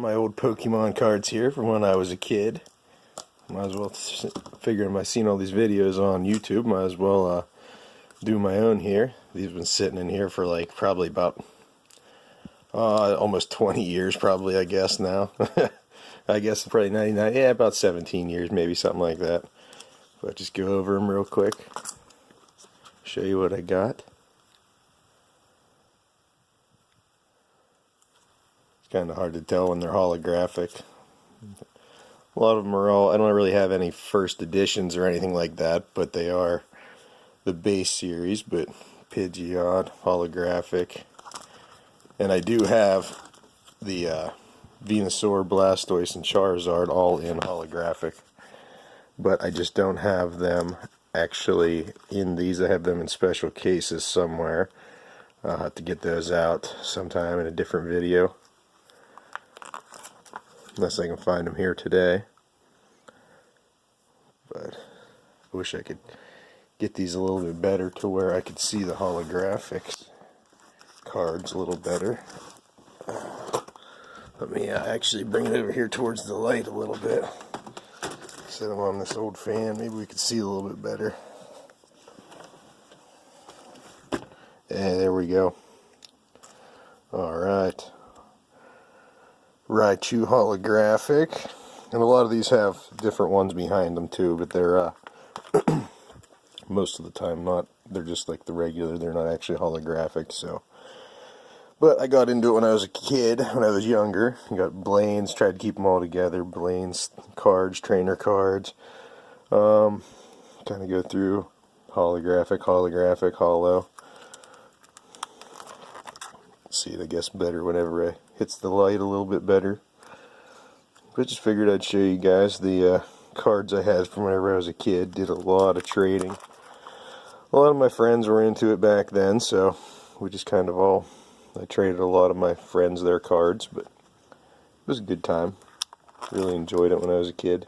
My old Pokemon cards here from when I was a kid. Might as well, figuring I've seen all these videos on YouTube, might as well do my own here. These have been sitting in here for like probably about almost 20 years probably, I guess now. I guess probably 99, yeah, about 17 years, maybe something like that. But just go over them real quick, show you what I got. It's kind of hard to tell when they're holographic. A lot of them are all, I don't really have any first editions or anything like that, but they are the base series, but Pidgeot, holographic. And I do have the Venusaur, Blastoise, and Charizard all in holographic. But I just don't have them actually in these. I have them in special cases somewhere. I'll have to get those out sometime in a different video. Unless I can find them here today. But I wish I could get these a little bit better to where I could see the holographic cards a little better. Let me actually bring it over here towards the light a little bit. Set them on this old fan, maybe we could see a little bit better. Yeah, there we go. Alright. Raichu holographic. And a lot of these have different ones behind them too, but they're most of the time not. They're just like the regular, they're not actually holographic, so. But I got into it when I was a kid, when I was younger. I got Blaine's, tried to keep them all together. Blaine's cards, trainer cards. Kind of go through holographic, holo. See it, I guess, better whenever it hits the light a little bit better. But just figured I'd show you guys the cards I had from whenever I was a kid. Did a lot of trading. A lot of my friends were into it back then, so we just kind of all... I traded a lot of my friends their cards, but it was a good time. Really enjoyed it when I was a kid.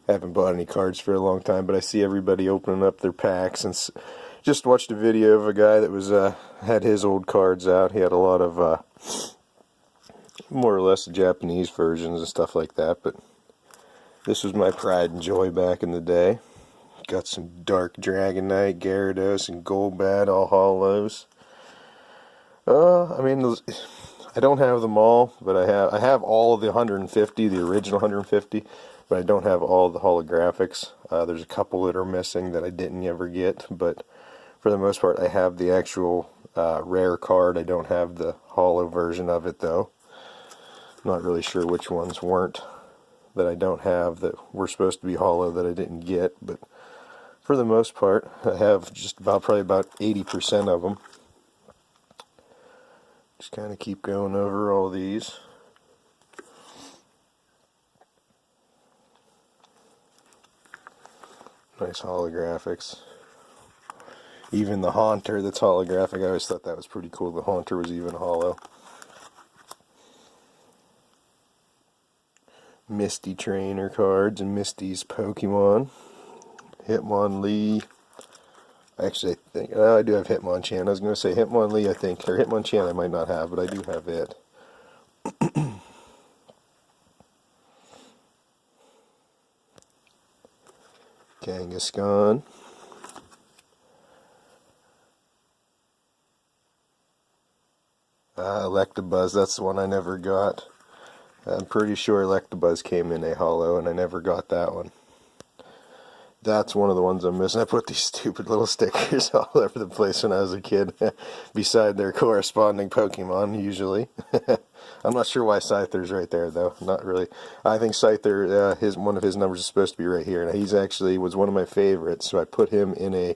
Haven't bought any cards for a long time, but I see everybody opening up their packs, and just watched a video of a guy that was had his old cards out. He had a lot of more or less Japanese versions and stuff like that, but this was my pride and joy back in the day. Got some Dark Dragonite, Gyarados, and Golbat, all holos. I mean, I don't have them all, but I have all of the 150, the original 150, but I don't have all the holographics. There's a couple that are missing that I didn't ever get, but for the most part, I have the actual rare card. I don't have the holo version of it, though. Not really sure which ones weren't that I don't have that were supposed to be holo that I didn't get, but for the most part, I have just probably about 80% of them. Just kind of keep going over all these. Nice holographics. Even the Haunter that's holographic, I always thought that was pretty cool. The Haunter was even holo. Misty trainer cards and Misty's Pokemon. Hitmonlee. Actually, I think I do have Hitmonchan. I was going to say Hitmonlee, I think, or Hitmonchan I might not have, but I do have it. Kangaskhan. Electabuzz, that's the one I never got. I'm pretty sure Electabuzz came in a holo, and I never got that one. That's one of the ones I'm missing. I put these stupid little stickers all over the place when I was a kid, beside their corresponding Pokemon, usually. I'm not sure why Scyther's right there, though. Not really. I think Scyther, one of his numbers is supposed to be right here. Now, he's actually was one of my favorites, so I put him in a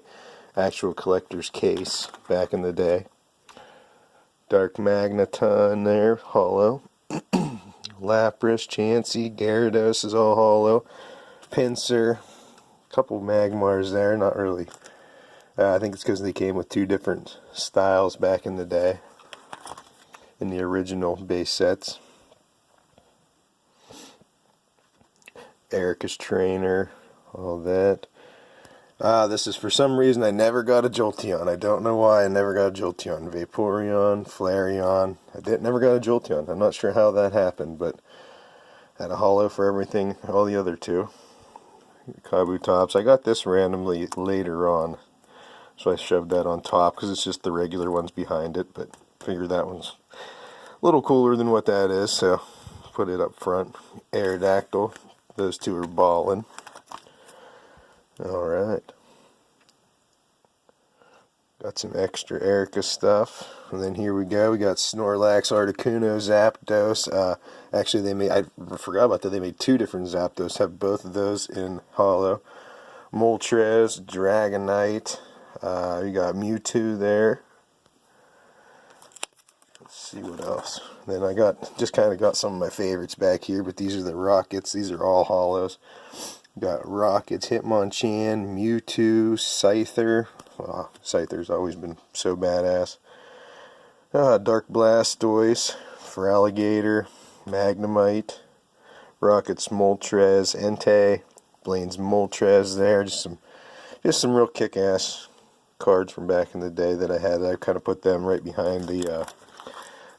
actual collector's case back in the day. Dark Magneton there, holo. Lapras, Chansey, Gyarados is all holo. Pinsir. Couple Magmars there, not really. I think it's because they came with two different styles back in the day, in the original base sets. Erica's trainer, all that. This is for some reason I never got a Jolteon. I don't know why I never got a Jolteon. Vaporeon, Flareon. Never got a Jolteon. I'm not sure how that happened, but I had a holo for everything, all the other two. Kabutops. I got this randomly later on, so I shoved that on top because it's just the regular ones behind it, but figured that one's a little cooler than what that is, so put it up front. Aerodactyl. Those two are ballin'. Alright. Got some extra Erica stuff. And then here we go. We got Snorlax, Articuno, Zapdos. Actually, I forgot about that. They made two different Zapdos. Have both of those in holo. Moltres, Dragonite. You got Mewtwo there. Let's see what else. Then I just kind of got some of my favorites back here, but these are the Rockets. These are all holos. Got Rockets, Hitmonchan, Mewtwo, Scyther. Scyther's always been so badass. Dark Blastoise, Feraligatr, Magnemite, Rockets, Moltres, Entei, Blaine's Moltres there. Just some real kick-ass cards from back in the day that I had. I kind of put them right behind the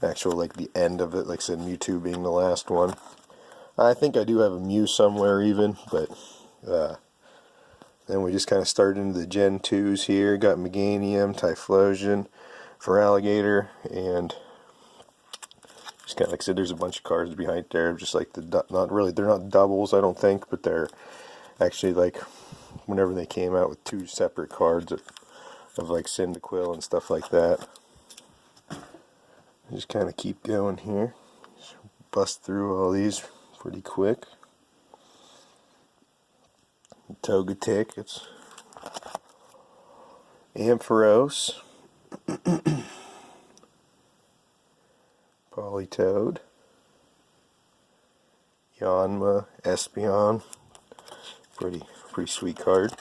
actual, like, the end of it. Like I said, Mewtwo being the last one. I think I do have a Mew somewhere even, but then we just kind of started into the Gen 2s here. Got Meganium, Typhlosion, Feraligatr, and just kind of, like I said, there's a bunch of cards behind there, just like they're not doubles, I don't think, but they're actually, like, whenever they came out with two separate cards of like Cyndaquil and stuff like that. Just kind of keep going here. Just bust through all these pretty quick. Togetic, it's Ampharos, Politoed, Yanma, Espeon, pretty sweet card.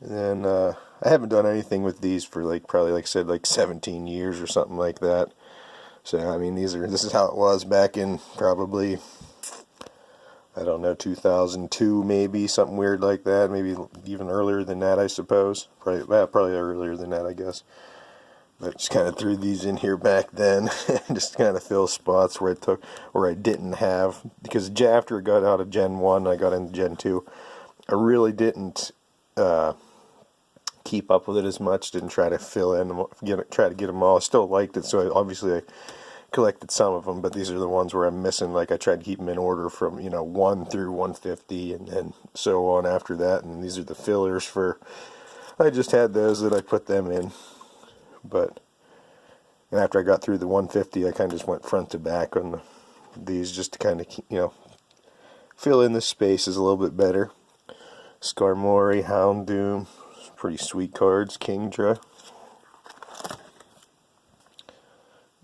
And then I haven't done anything with these for probably like I said, like 17 years or something like that. So I mean, this is how it was back in probably, I don't know, 2002 maybe, something weird like that. Maybe even earlier than that, I suppose. Probably earlier than that, I guess. But just kind of threw these in here back then, just kind of fill spots where I didn't have, because after I got out of Gen 1, I got into Gen 2. I really didn't keep up with it as much. Didn't try to fill in, try to get them all. I still liked it, so obviously I collected some of them, but these are the ones where I'm missing. Like, I tried to keep them in order from 1 through 150 and so on after that, and these are the fillers for, I just had those that I put them in. But and after I got through the 150, I kind of just went front to back on these, just to kind of fill in the spaces a little bit better. Skarmory, Houndoom, pretty sweet cards. Kingdra.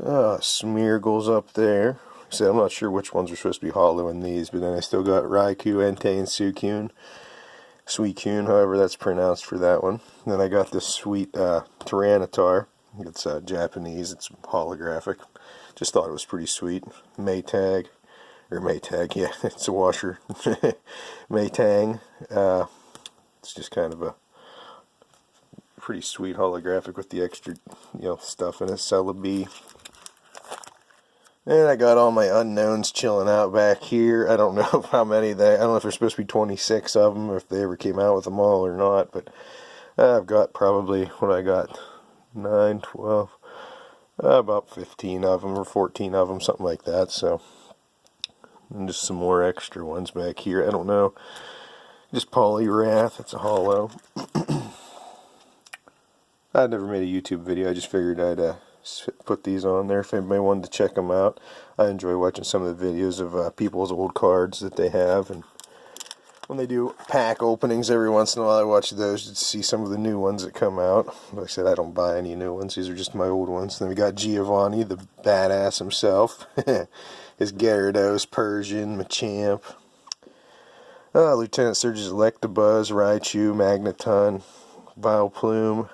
Smeargle's up there. So I'm not sure which ones are supposed to be holo in these, but then I still got Raikou, Entei, and Suicune, however that's pronounced for that one. Then I got this sweet Tyranitar. It's Japanese, it's holographic. Just thought it was pretty sweet. Maytag, yeah, it's a washer. Maytang. It's just kind of a pretty sweet holographic with the extra, stuff in it. Celebi. And I got all my unknowns chilling out back here. I don't know how many I don't know if there's supposed to be 26 of them, or if they ever came out with them all or not, but I've got probably, 9, 12, about 15 of them, or 14 of them, something like that. So, and just some more extra ones back here. I don't know. Just Poliwrath, it's a holo. I never made a YouTube video. I just figured I'd put these on there if anybody wanted to check them out. I enjoy watching some of the videos of people's old cards that they have, and when they do pack openings every once in a while, I watch those to see some of the new ones that come out. Like I said, I don't buy any new ones. These are just my old ones. Then we got Giovanni, the badass himself. His Gyarados, Persian, Machamp. Lieutenant Surge's Electabuzz, Raichu, Magneton, Vileplume,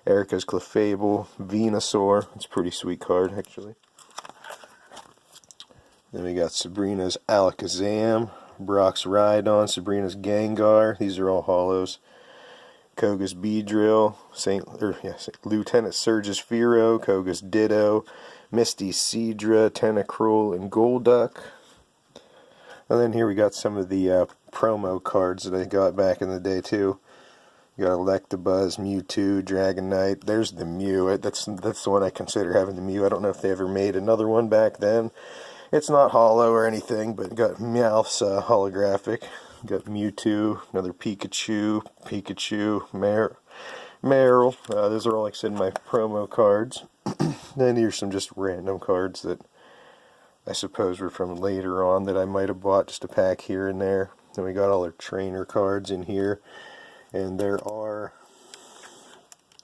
Erica's Clefable, Venusaur. It's a pretty sweet card, actually. Then we got Sabrina's Alakazam, Brock's Rhydon, Sabrina's Gengar. These are all holos. Koga's Beedrill, Lieutenant Surge's Fearow, Koga's Ditto, Misty's Seadra, Tentacruel, and Golduck. And then here we got some of the promo cards that I got back in the day too. You got Electabuzz, Mewtwo, Dragonite. There's the Mew. That's the one I consider having the Mew. I don't know if they ever made another one back then. It's not holo or anything, but got Meowth's holographic. Got Mewtwo, another Pikachu, Meryl. Those are all, like I said, my promo cards. Then here's some just random cards that I suppose were from later on that I might have bought, just a pack here and there. Then we got all our trainer cards in here. And there are...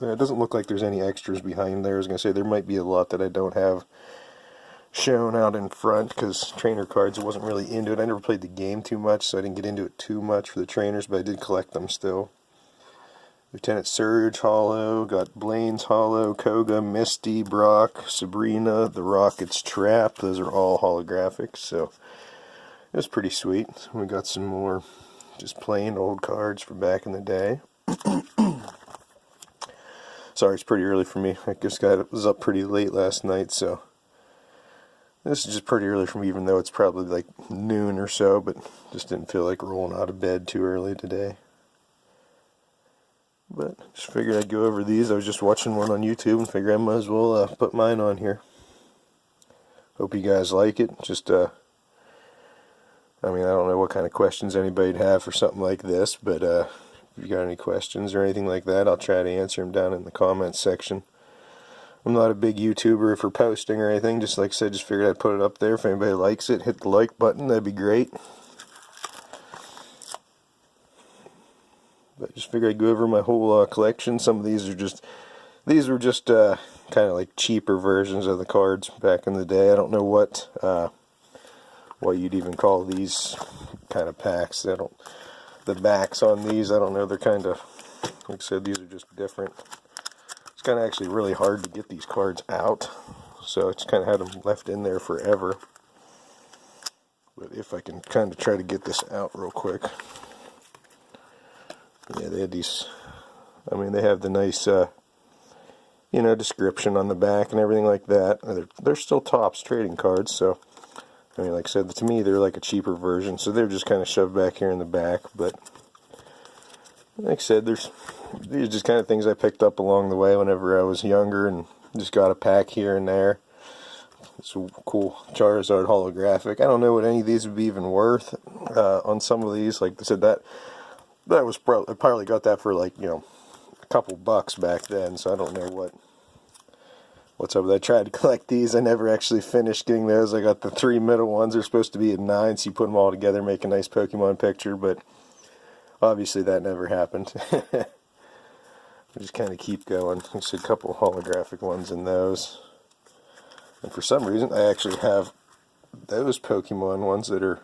It doesn't look like there's any extras behind there. I was going to say there might be a lot that I don't have shown out in front, because trainer cards, I wasn't really into it. I never played the game too much, so I didn't get into it too much for the trainers, but I did collect them still. Lieutenant Surge holo, got Blaine's holo, Koga, Misty, Brock, Sabrina, the Rocket's Trap. Those are all holographic, so it was pretty sweet. We got some more just plain old cards from back in the day. Sorry, it's pretty early for me. I just was up pretty late last night, so this is just pretty early for me, even though it's probably like noon or so, but just didn't feel like rolling out of bed too early today. But just figured I'd go over these. I was just watching one on YouTube and figured I might as well put mine on here. Hope you guys like it. Just, I mean, I don't know what kind of questions anybody'd have for something like this, but if you got any questions or anything like that, I'll try to answer them down in the comments section. I'm not a big YouTuber for posting or anything. Just like I said, just figured I'd put it up there. If anybody likes it, hit the like button. That'd be great. But just figured I'd go over my whole collection. Some of these were just kind of like cheaper versions of the cards back in the day. I don't know what you'd even call these kind of packs. The backs on these, I don't know. They're kind of, like I said, these are just different. It's kind of actually really hard to get these cards out, so it's kind of had them left in there forever. But if I can kind of try to get this out real quick. Yeah, they had these, I mean, they have the nice, description on the back and everything like that. They're still Topps trading cards, so, I mean, like I said, to me, they're like a cheaper version, so they're just kind of shoved back here in the back. But like I said, these are just kind of things I picked up along the way whenever I was younger, and just got a pack here and there. It's a cool Charizard holographic. I don't know what any of these would be even worth on some of these. Like I said, that was I probably got that for like, a couple bucks back then, so I don't know what's up with that. I tried to collect these. I never actually finished getting those. I got the 3 middle ones. They're supposed to be at 9, so you put them all together, make a nice Pokemon picture, but obviously that never happened. I just kind of keep going. There's a couple holographic ones in those. And for some reason, I actually have those Pokemon ones that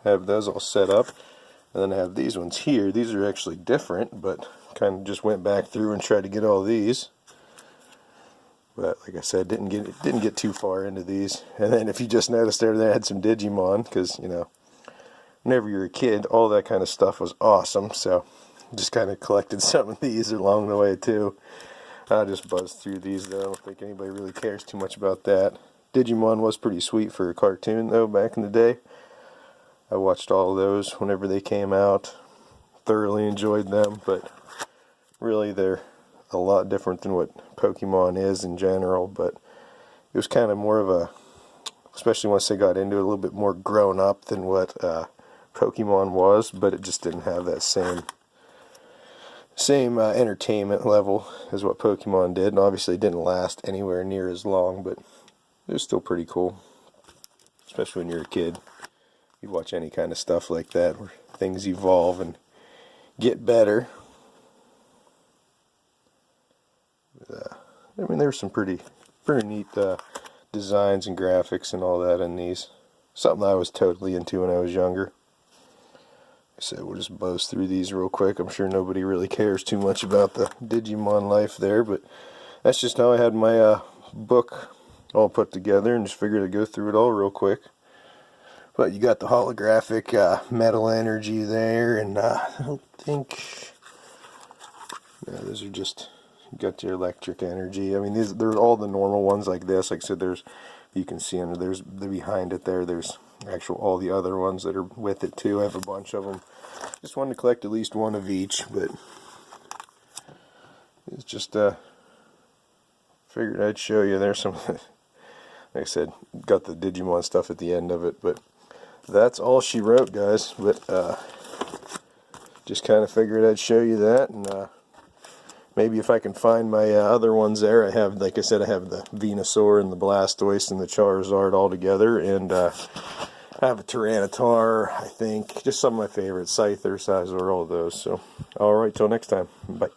have those all set up. And then I have these ones here. These are actually different, but kind of just went back through and tried to get all these. But like I said, didn't get too far into these. And then if you just noticed there I had some Digimon, because, whenever you're a kid, all that kind of stuff was awesome. So just kind of collected some of these along the way too. I just buzzed through these though. I don't think anybody really cares too much about that. Digimon was pretty sweet for a cartoon though back in the day. I watched all of those whenever they came out. Thoroughly enjoyed them, but really they're a lot different than what Pokemon is in general. But it was kind of more of a, especially once they got into it, a little bit more grown up than what Pokemon was, but it just didn't have that same entertainment level as what Pokemon did, and obviously it didn't last anywhere near as long, but it was still pretty cool, especially when you're a kid. You watch any kind of stuff like that where things evolve and get better. I mean, there's some pretty neat designs and graphics and all that in these. Something I was totally into when I was younger. So we'll just buzz through these real quick. I'm sure nobody really cares too much about the Digimon life there, but that's just how I had my book all put together, and just figured I'd go through it all real quick. But you got the holographic metal energy there, and I don't think... No, those are just... You got your electric energy. I mean, they're all the normal ones like this. Like I said, there's... You can see under there's the behind it there. There's actual all the other ones that are with it too. I have a bunch of them. Just wanted to collect at least one of each, but it's just figured I'd show you. There's some, like I said, got the Digimon stuff at the end of it, but that's all she wrote, guys. But just kind of figured I'd show you that, and maybe if I can find my other ones there. I have, like I said, I have the Venusaur and the Blastoise and the Charizard all together, and I have a Tyranitar, I think. Just some of my favorites, Scyther, Scizor, all of those. So, alright, till next time. Bye.